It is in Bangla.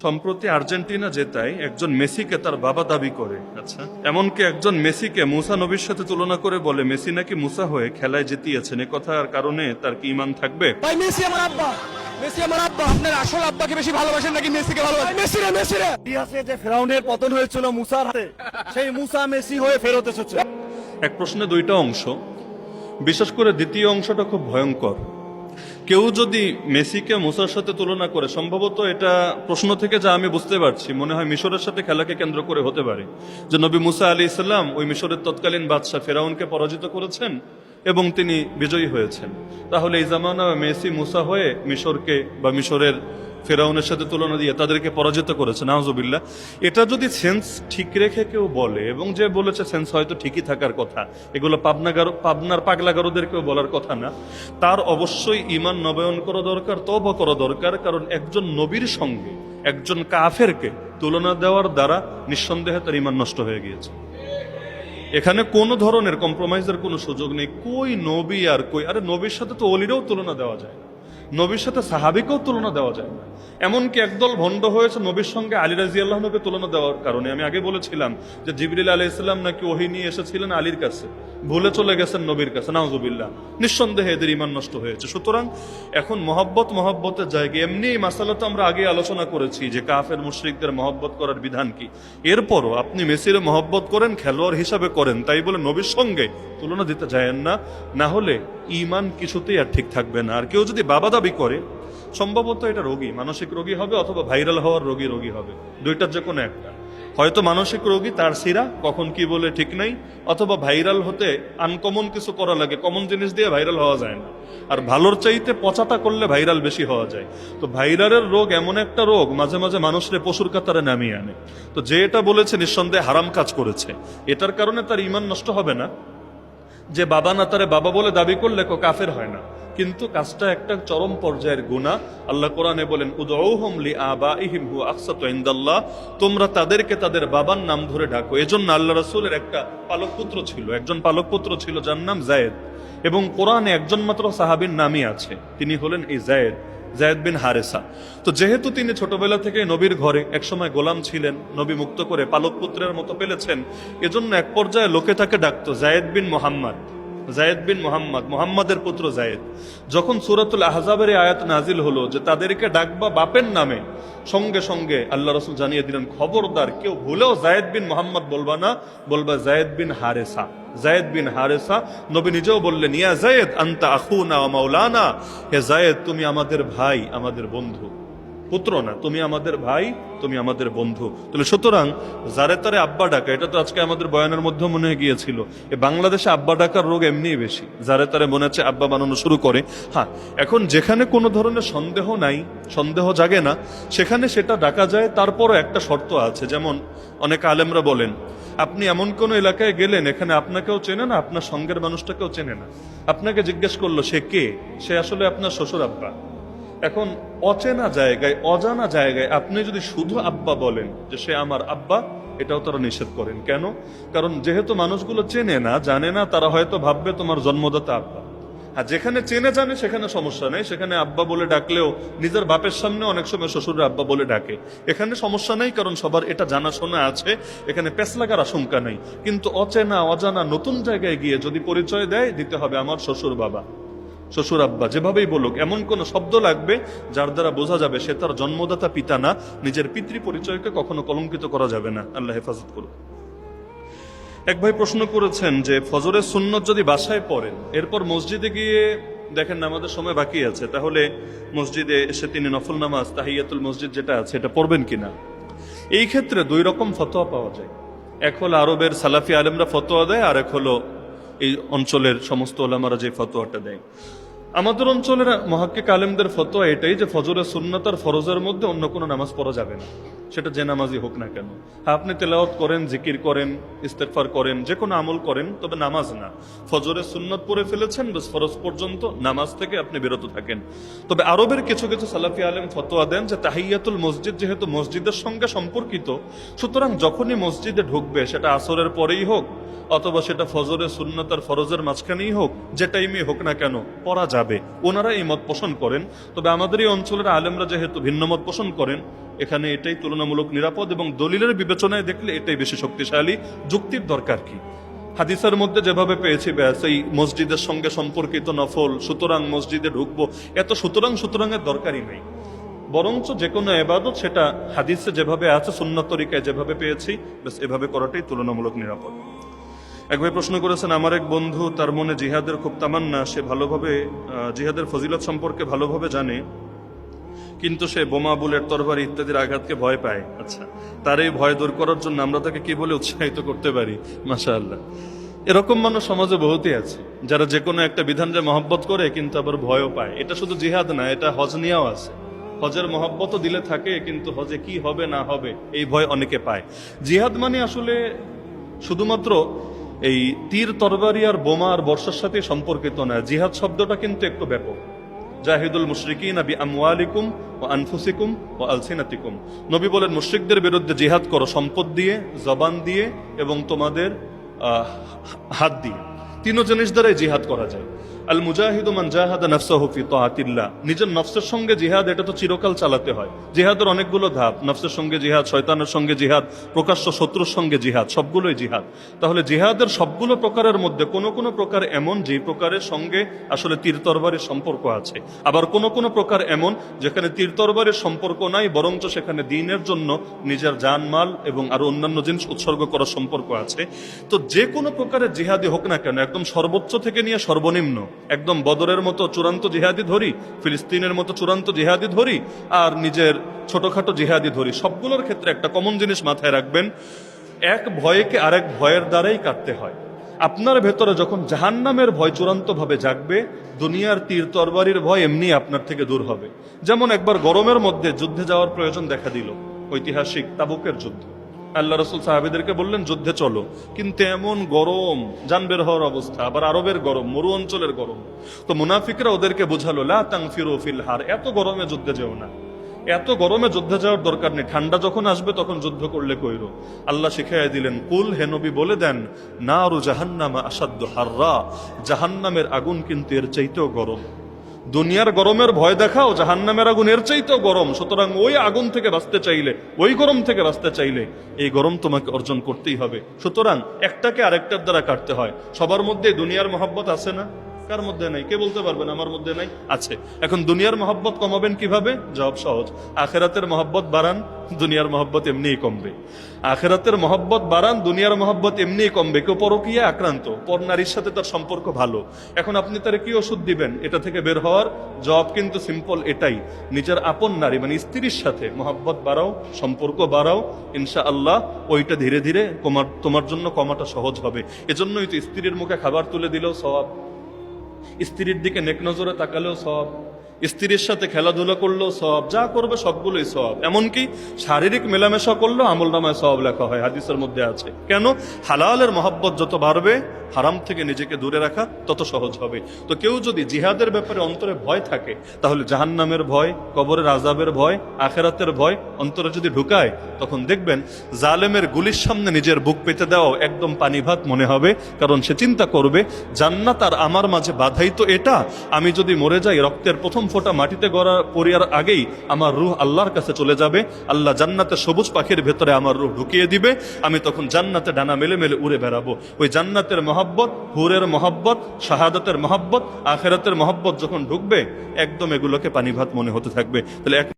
সম্প্রতি আর্জেন্টিনা জেতায় একজন মেসিকে তার বাবা দাবি করে। আচ্ছা, এমনকি একজন মেসিকে মুসা নবীর সাথে তুলনা করে বলে মেসি নাকি মুসা হয়ে খেলায় জিতিয়েছেন। এ কথার কারণে তার কি ঈমান থাকবে? ভাই মেসি আমার আব্বা, মেসি আমার আব্বা। আপনার আসল আব্বাকে বেশি ভালোবাসেন নাকি মেসিকে ভালোবাসেন? মেসিরে ইতিহাসে যে ফেরাউনের পতন হয়েছিল মুসার হাতে, সেই মুসা মেসি হয়ে ফেরত এসেছে। এক প্রশ্নে দুইটা অংশ, বিশেষ করে দ্বিতীয় অংশটা খুব ভয়ঙ্কর। কেউ যদি মেসিকে মুসার সাথে তুলনা করে, সম্ভবত এটা প্রশ্ন থেকে যা আমি বুঝতে পারছি মনে হয় মিশরের সাথে খেলাকে কেন্দ্র করে হতে পারে, যে নবী মুসা আলী ইসলাম ওই মিশরের তৎকালীন বাদশাহ ফেরাউনকে পরাজিত করেছেন এবং তিনি বিজয়ী হয়েছেন। তাহলে এই জামানা মেসি মুসা হয়ে মিশরকে বা মিশরের ফেরাউনের সাথে তুলনা দিয়ে তাদেরকে পরাজিত করেছে। নাউজুবিল্লাহ। এটা যদি সেন্স ঠিক রেখে কেউ বলে, এবং যে বলেছে সেন্স হয়তো ঠিকই থাকার কথা, এগুলো পাবনার পাগলাগারোদেরকেও বলার কথা না, তার অবশ্যই ঈমান নবায়ন করা দরকার, তওবা করা দরকার। কারণ একজন নবীর সঙ্গে একজন কাফেরকে তুলনা দেওয়ার দ্বারা নিঃসন্দেহে তার ঈমান নষ্ট হয়ে গিয়েছে। এখানে কোনো ধরনের কম্প্রোমাইজের কোনো সুযোগ নেই। কই নবী আর কই, আরে নবীর সাথে তো অলিরাও তুলনা দেওয়া যায় না, নবীর সাথে সাহাবিকেও তুলনা দেওয়া যায় না। এমনকি একদল ভণ্ড হয়েছে নবীর সঙ্গে আলী রাদিয়াল্লাহু কে তুলনা দেওয়ার কারণে। আমি আগে বলেছিলাম যে জিবরিল আলাইহিস সালাম নাকি ওহী নিয়ে এসেছিলেন আলীর কাছে, ভুলে চলে গেছেন নবীর কাছে। নাউজুবিল্লাহ। নিঃসন্দেহে এদের ঈমান নষ্ট হয়েছে। সুতরাং এখন মহব্বতের জায়গায় এমনি এই মাসালা তো আমরা আগে আলোচনা করেছি যে কাফের মুশরিকদের মহব্বত করার বিধান কি। এরপরও আপনি মেসির মহব্বত করেন, খেলোয়াড় হিসাবে করেন, তাই বলে নবীর সঙ্গে তুলনা দিতে যায়েন না, না হলে ঈমান কিছুতেই আর ঠিক থাকবে না। আর কেউ যদি বাবা দাবি করে, সম্ভবত এটা রোগী, মানসিক রোগী হবে, অথবা ভাইরাল হওয়ার রোগী হবে। দুইটার যে কোনো একটা। হয়তো মানসিক রোগী, তার সিরা কখন কি বলে ঠিক নাই, অথবা ভাইরাল হতে আনকমন কিছু করা লাগে, কমন জিনিস দিয়ে ভাইরাল হওয়া যায় না। আর ভালোর চাইতে পচাটা করলে ভাইরাল বেশি হওয়া যায়। তো ভাইরালের রোগ এমন একটা রোগ মাঝে মাঝে মানুষরে পশুর কাতারে নামিয়ে আনে। তো যে এটা বলেছে নিঃসন্দেহে হারাম কাজ করেছে। এটার কারণে তার ঈমান নষ্ট হবে না। যে বাবা না তারে বাবা বলে দাবি করলে কাফের হয় না, কিন্তু কাজটা একটা চরম পর্যায়ের গুনাহ। আল্লাহ কোরআনে বলেন উদউহুম লিআবাইহিম হুয়া আকসাতু ইনদাল্লাহ, তোমরা তাদেরকে তাদের বাবার নাম ধরে ডাকো। এজন্য আল্লাহ রাসূলের একটা পালক পুত্র ছিল, একজন পালক পুত্র ছিল যার নাম যায়েদ, এবং কোরআনে একজন মাত্র সাহাবীর নামই আছে, তিনি হলেন এই যায়েদ বিন হারেসা। তো যেহেতু তিনি ছোটবেলা থেকে নবীর ঘরে একসময় গোলাম ছিলেন, নবী মুক্ত করে পালক পুত্রের মতো পেলেছেন, এজন্য এক পর্যায়ে লোকে তাকে ডাকতো যায়েদ বিন মোহাম্মদ, মোহাম্মদের পুত্র যায়েদ। যখন সূরাতুল আহজাবের আয়াত নাজিল হলো যে তাদেরকে ডাকবা বাপের নামে, সঙ্গে সঙ্গে আল্লাহ রাসূল জানিয়ে দিলেন খবরদার কেউ ভুলেও যায়েদ বিন মোহাম্মদ বলবা না, বলবা যায়েদ বিন হারেসা। নবী নিজেও বললেন ইয়া যায়েদ আনতা আখুনা ওয়া মাওলানা, হে যায়েদ তুমি আমাদের ভাই, আমাদের বন্ধু। পুত্র না, তুমি আমাদের ভাই, তুমি আমাদের বন্ধু। তাহলে সুতরাং যারে তারে আব্বা ডাকা, এটা তো আজকে আমাদের বয়ানের মধ্যে মনে হয়ে গিয়েছিল। বাংলাদেশে আব্বা ডাকার রোগ এমনিই বেশি, যারে তারে মনে হচ্ছে আব্বা বানানো শুরু করে। হ্যাঁ, এখন যেখানে কোনো ধরনের সন্দেহ নাই, সন্দেহ জাগে না, সেখানে সেটা ডাকা যায়। তারপরও একটা শর্ত আছে। যেমন অনেক আলেমরা বলেন আপনি এমন কোন এলাকায় গেলেন, এখানে আপনাকেও চেনে না, আপনার সঙ্গের মানুষটাকেও চেনে না, আপনাকে জিজ্ঞেস করলো সে কে, সে আসলে আপনার শ্বশুর আব্বা। এখন অচেনা জায়গায়, অজানা জায়গায় আপনি যদি শুধু আব্বা বলেন যে সে আমার আব্বা, এটাও তারা নিষেধ করেন। কেন? কারণ যেহেতু মানুষগুলো চেনে না, জানে না, তারা হয়তো ভাববে তোমার জন্মদাতা আব্বা। আর যেখানে চেনে জানে সেখানে সমস্যা নেই, সেখানে আব্বা বলে ডাকলেও নিজের বাপের সামনে অনেক সময় শ্বশুরের আব্বা বলে ডাকে, এখানে সমস্যা নেই, কারণ সবার এটা জানাশোনা আছে, এখানে পেছ লাগার আশঙ্কা নেই। কিন্তু অচেনা অজানা নতুন জায়গায় গিয়ে যদি পরিচয় দেয়, দিতে হবে আমার শ্বশুর বাবা, শ্বশুর আব্বা, যেভাবেই বলুক, এমন কোন শব্দ লাগবে যার দ্বারা বোঝা যাবে সে তার জন্মদাতা পিতা না। নিজের পিতৃ পরিচয়কে কখনো কলঙ্কিত করা যাবে না। আল্লাহ হেফাজত করুন। এক ভাই প্রশ্ন করেছেন যে ফজরের সুন্নত যদি বাসায় পড়েন, এরপর মসজিদে গিয়ে দেখেন নামাজের সময় বাকি আছে, তাহলে মসজিদে এসে তিনি নফল নামাজ তাহিয়াতুল মসজিদ যেটা আছে এটা পড়বেন কিনা। এই ক্ষেত্রে দুই রকম ফতোয়া পাওয়া যায়। এক হলো আরবের সালাফি আলেমরা ফতোয়া দেয়, আর এক হলো এই অঞ্চলের সমস্ত ওলামারা যে ফতোয়াটা দেয়। আমাদের অঞ্চলের মুহাক্কিক আলেমদের ফতোয়া এটাই যে ফজরের সুন্নাত আর ফরজের মধ্যে অন্য কোনো নামাজ পড়া যাবে না। সেটা যে নামাজই হোক না কেন। হ্যাঁ, আপনি তেলাওয়াত করেন, জিকির করেন, ইস্তেগফার করেন, যে কোনো আমল করেন, তবে নামাজ না। ফজরের সুন্নত পড়ে ফেলেছেন, বেশ ফরজ পর্যন্ত নামাজ থেকে আপনি বিরত থাকেন। তবে আরবের কিছু কিছু সালাফি আলেম ফতোয়া দেন যে তাহিয়াতুল মসজিদ যেহেতু মসজিদের সঙ্গে সম্পর্কিত, সুতরাং যখনই মসজিদে ঢুকবে, সেটা আসরের পরেই হোক অথবা সেটা ফজরের সুন্নত আর ফরজের মাঝখানেই হোক, যে টাইমে হোক না কেন পড়া যাবে। ওনারা এই মত পোষণ করেন। তবে আমাদের এই অঞ্চলের আলেমরা যেহেতু ভিন্ন মত পোষণ করেন, এখানে এটাই তুলনামূলক নিরাপদ এবং দলিলের বিবেচনায় দেখলে এটাই বেশি শক্তিশালী। যুক্তির দরকার কি? হাদিসের মধ্যে যেভাবে পেয়েছি ব্যাস এই মসজিদের সঙ্গে সম্পর্কিত নফল, সুতরাং মসজিদে ঢুকবো, এত সুতরাং এর দরকারই নেই। বরঞ্চ যে কোনো এবাদত সেটা হাদিসে যেভাবে আছে, সুন্নাত তরিকায় যেভাবে পেয়েছি, ব্যাস এভাবে করাটাই তুলনামূলক নিরাপদ। এক ভাই প্রশ্ন করেছেন, আমার এক বন্ধু, তার মনে জিহাদের খুব তামান্না, সে ভালোভাবে জিহাদের ফজিলত সম্পর্কে ভালোভাবে জানে, কিন্তু সে বোমা, বুলেট, তরবারি ইত্যাদির আঘাতকে ভয় পায়। আচ্ছা, তার এই ভয় দূর করার জন্য আমরা তাকে কি বলে উৎসাহিত করতে পারি? মাশাআল্লাহ, এরকম মানুষ সমাজে বহুতই আছে, যারা যে কোনো একটা বিধানকে মহব্বত করে কিন্তু আবার ভয়ও পায়। এটা শুধু জিহাদ না, এটা হজ নিয়েও আছে। হজের মহব্বতও দিলে থাকে, কিন্তু হজে কি হবে না হবে এই ভয় অনেকে পায়। জিহাদ মানে আসলে শুধুমাত্র এই তীর, তরবারি আর বোমা আর বর্ষার সাথে সম্পর্কিত না। জিহাদ শব্দটা কিন্তু একটু ব্যাপক। জাহিদুল মুশরিকিনা বিআমওয়ালিকুম ওয়া আনফুসিকুম ওয়া আলসিনাতিকুম। নবী বলেন, মুশরিকদের বিরুদ্ধে জিহাদ করো সম্পদ দিয়ে, জবান দিয়ে এবং তোমাদের হাত দিয়ে। তিনও জিনিস দ্বারাই জিহাদ করা যায়। আল মুজাহিদু মান জাহাদা নাফসাহু ফি তাআতিল্লাহ। নিজের নফসের সঙ্গে জিহাদ, এটা তো চিরকাল চালাতে হয়। জিহাদের অনেকগুলো ধাপ, নফসের সঙ্গে জিহাদ, শয়তানের সঙ্গে জিহাদ, প্রকাশ্য শত্রুর সঙ্গে জিহাদ, সবগুলোই জিহাদ। তাহলে জিহাদের সবগুলো প্রকারের মধ্যে কোন কোন প্রকার এমন যে প্রকারের সঙ্গে আসলে তীর তরবারির সম্পর্ক আছে, আবার কোন কোন প্রকার এমন যেখানে তীর তরবারির সম্পর্ক নাই, বরঞ্চ সেখানে দ্বীনের জন্য নিজের জানমাল এবং আরো অন্যান্য জিনিস উৎসর্গ করার সম্পর্ক আছে। তো যে কোনো প্রকারের জিহাদি হোক না কেন, একদম সর্বোচ্চ থেকে নিয়ে সর্বনিম্ন, একদম বদরের মতো চূড়ান্ত জিহাদি ধরি, ফিলিস্তিনের মতো চূড়ান্ত জিহাদি ধরি, আর নিজের ছোটখাটো জিহাদি ধরি, সবগুলোর ক্ষেত্রে একটা কমন জিনিস মাথায় রাখবেন, এক ভয়কে আরেক ভয়ের দ্বারাই কাটতে হয়। আপনার ভেতরে যখন জাহান্নামের ভয় চূড়ান্ত ভাবে জাগবে, দুনিয়ার তীর তরবারির ভয় এমনি আপনার থেকে দূর হবে। যেমন একবার গরমের মধ্যে যুদ্ধে যাওয়ার প্রয়োজন দেখা দিল, ঐতিহাসিক তাবুকের যুদ্ধ। আল্লাহ রসুল সাহাবীদেরকে বললেন, যুদ্ধে চলো, কিন্তু এমন গরম, জান বের হওয়ার অবস্থা, আবার আরবের গরম, মরু অঞ্চলের গরম। তো মুনাফিকরা ওদেরকে বোঝালো, লা তানফিরু ফিল হার, এত গরমে যুদ্ধে যেও না, এত গরমে যুদ্ধে যাওয়ার দরকার নেই, ঠান্ডা যখন আসবে তখন যুদ্ধ করলে কইরো। আল্লাহ শিখাইয়া দিলেন, কুল, হে নবী বলে দেন, নারু জাহান্নামা আসাদ্দু হাররা, জাহান্নামের আগুন কিন্তু এর চাইতেও গরম। দুনিয়ার গরমের ভয় দেখাও, জাহান্নামের আগুন এর চাইতেও গরম। সুতরাং ওই আগুন থেকে বাঁচতে চাইলে, ওই গরম থেকে বাঁচতে চাইলে এই গরম তোমাকে অর্জন করতেই হবে। সুতরাং একটাকে আরেকটার দ্বারা কাটতে হয়। সবার মধ্যে দুনিয়ার মহব্বত আছে না? কার মধ্যে নাই? কে বলতে পারবেন আমার মধ্যে নাই? আছে। এখন দুনিয়ার মহব্বত কমাবেন কিভাবে? জবাব সহজ, আখেরাতের মহব্বত বাড়ান, দুনিয়ার মহব্বত এমনিই কমবে। আখেরাতের মহব্বত বাড়ান, দুনিয়ার মহব্বত এমনিই কমবে। কেউ পরকীয়া আক্রান্ত, পর নারীর সাথে তার সম্পর্ক ভালো, এখন আপনি তার কি ওষুধ দিবেন এটা থেকে বের হওয়ার? জবাব কিন্তু সিম্পল এটাই, নিজের আপন নারী মানে স্ত্রীর সাথে মহব্বত বাড়াও, সম্পর্ক বাড়াও, ইনশাআল্লাহ ওইটা ধীরে ধীরে তোমার জন্য কমাটা সহজ হবে। এজন্যই তো স্ত্রীর মুখে খাবার তুলে দিলেও সওয়াব, স্ত্রীর দিকে নেক নজরে তাকালেও সওয়াব, স্ত্রীর সাথে খেলাধুলা করলেও সওয়াব, যা করবে সবগুলোই সওয়াব। এমনকি শারীরিক মেলামেশা করলেও আমলনামায় সওয়াব লেখা হয়, হাদিসের মধ্যে আছে। কেন? হালালের মহব্বত যত বাড়বে, হারাম থেকে নিজেকে দূরে রাখা তত সহজ হবে। তো কেউ যদি জিহাদের ব্যাপারে অন্তরে ভয় থাকে, তাহলে জাহান্নামের ভয়, কবরের আযাবের ভয়, আখেরাতের ভয় অন্তরে যদি ঢুকায়, তখন দেখবেন জালেমের গুলির সামনে নিজের বুক পেতে দেওয়াও একদম পানি ভাত মনে হবে। কারণ সে চিন্তা করবে, জান্নাত আর আমার মাঝে বাধাই তো এটা, আমি যদি মরে যাই, রক্তের প্রথম ফোঁটা মাটিতে পড়ার আগেই আমার রূহ আল্লাহর কাছে চলে যাবে, আল্লাহ জান্নাতের সবুজ পাখির ভেতরে আমার রূহ ঢুকিয়ে দিবে, আমি তখন জান্নাতে ডানা মেলে মেলে উড়ে বেড়াবো। ওই জান্নাতের মহব্বত, হুরের মহব্বত, শাহাদাতের মহব্বত, আখেরাতের মহব্বত যখন ঢুকবে, একদম এগুলোকে পানি ভাত মনে হতে থাকবে। তাহলে